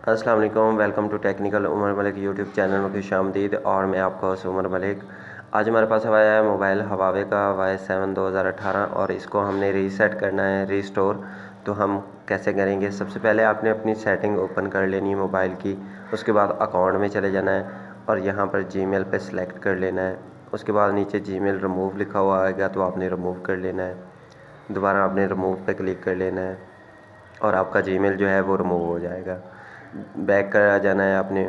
अस्सलाम वालेकुम, welcome to technical Umar Malik YouTube channel में खुशामदीद। और मैं आपका होस्ट उमर मलिक। आज हमारे पास आया है मोबाइल हवावे का Y7 2018 और इसको हमने रीसेट करना है, रीस्टोर। तो हम कैसे करेंगे? सबसे पहले आपने अपनी सेटिंग ओपन कर लेनी है मोबाइल की। उसके बाद अकाउंट में चले जाना है और यहाँ पर जीमेल पे सिलेक्ट कर लेना है। उसके बाद नीचे जीमेल रिमूव लिखा हुआ आएगा तो आपने रिमूव कर लेना है। दोबारा आपने रिमूव पे क्लिक कर लेना है और आपका जीमेल जो है वो रिमूव हो जाएगा। बैक कर आ जाना है आपने,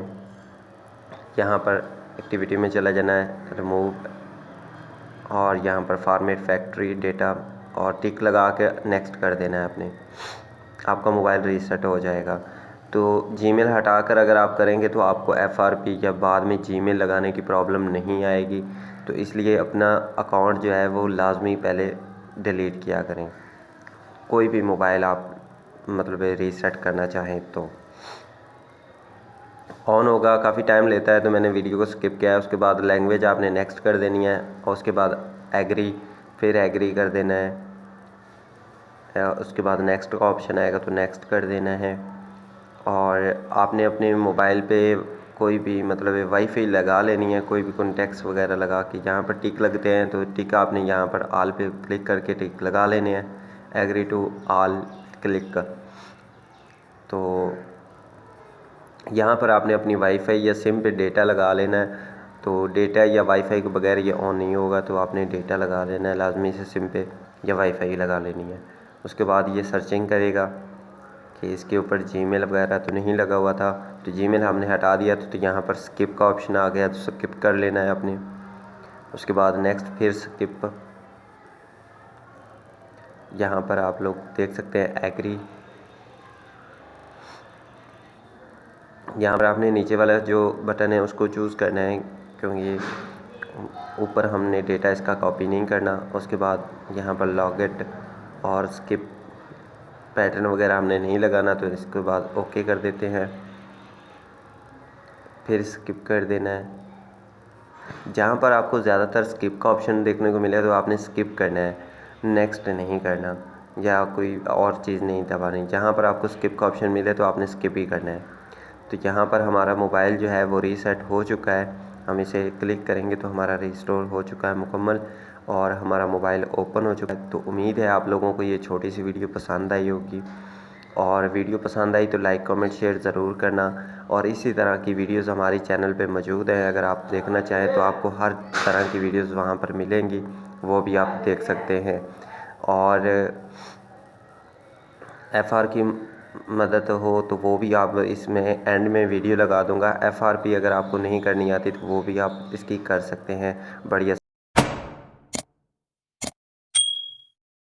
यहाँ पर एक्टिविटी में चला जाना है, रिमूव, और यहाँ पर फॉर्मेट फैक्ट्री डेटा और टिक लगा के नेक्स्ट कर देना है आपने। आपका मोबाइल रीसेट हो जाएगा। तो जीमेल हटाकर अगर आप करेंगे तो आपको FRP या बाद में जीमेल लगाने की प्रॉब्लम नहीं आएगी। तो इसलिए अपना अकाउंट जो है वो लाजमी पहले डिलीट किया करें, कोई भी मोबाइल आप मतलब रीसेट करना चाहें तो। ऑन होगा, काफ़ी टाइम लेता है तो मैंने वीडियो को स्किप किया है। उसके बाद लैंग्वेज आपने नेक्स्ट कर देनी है और उसके बाद एग्री, फिर एग्री कर देना है। उसके बाद नेक्स्ट का ऑप्शन आएगा तो नेक्स्ट कर देना है। और आपने अपने मोबाइल पे कोई भी मतलब वाईफाई लगा लेनी है, कोई भी कॉन्टैक्ट्स वगैरह लगा के। जहाँ पर टिक लगते हैं तो टिक आपने यहाँ पर आल पे क्लिक करके टिक लगा लेने हैं, एग्री टू आल क्लिक कर। तो यहाँ पर आपने अपनी वाईफाई या सिम पे डेटा लगा लेना है। तो डेटा या वाईफाई के बगैर ये ऑन नहीं होगा, तो आपने डेटा लगा लेना है लाजमी से, सिम पे या वाईफाई लगा लेनी है। उसके बाद ये सर्चिंग करेगा कि इसके ऊपर जीमेल वगैरह तो नहीं लगा हुआ था। तो जीमेल हमने हटा दिया तो यहाँ पर स्किप का ऑप्शन आ गया, तो स्किप कर लेना है आपने। उसके बाद नेक्स्ट, फिर स्किप। यहाँ पर आप लोग देख सकते हैं एग्री। यहाँ पर आपने नीचे वाला जो बटन है उसको चूज़ करना है, क्योंकि ऊपर हमने डेटा इसका कॉपी नहीं करना। उसके बाद यहाँ पर लॉगिट और स्किप पैटर्न वगैरह हमने नहीं लगाना, तो इसके बाद ओके कर देते हैं, फिर स्किप कर देना है। जहाँ पर आपको ज़्यादातर स्किप का ऑप्शन देखने को मिले तो आपने स्किप करना है, नेक्स्ट नहीं करना या कोई और चीज़ नहीं दबानी। जहाँ पर आपको स्किप का ऑप्शन मिले तो आपने स्किप ही करना है। तो यहाँ पर हमारा मोबाइल जो है वो रीसेट हो चुका है। हम इसे क्लिक करेंगे तो हमारा रिस्टोर हो चुका है मुकम्मल और हमारा मोबाइल ओपन हो चुका है। तो उम्मीद है आप लोगों को ये छोटी सी वीडियो पसंद आई होगी, और वीडियो पसंद आई तो लाइक कमेंट शेयर ज़रूर करना। और इसी तरह की वीडियोज़ हमारी चैनल पे मौजूद हैं, अगर आप देखना चाहें तो आपको हर तरह की वीडियोज़ वहाँ पर मिलेंगी, वो भी आप देख सकते हैं। और FR की मदद हो तो वो भी आप इसमें एंड में वीडियो लगा दूंगा। FRP अगर आपको नहीं करनी आती तो वो भी आप इसकी कर सकते हैं बढ़िया।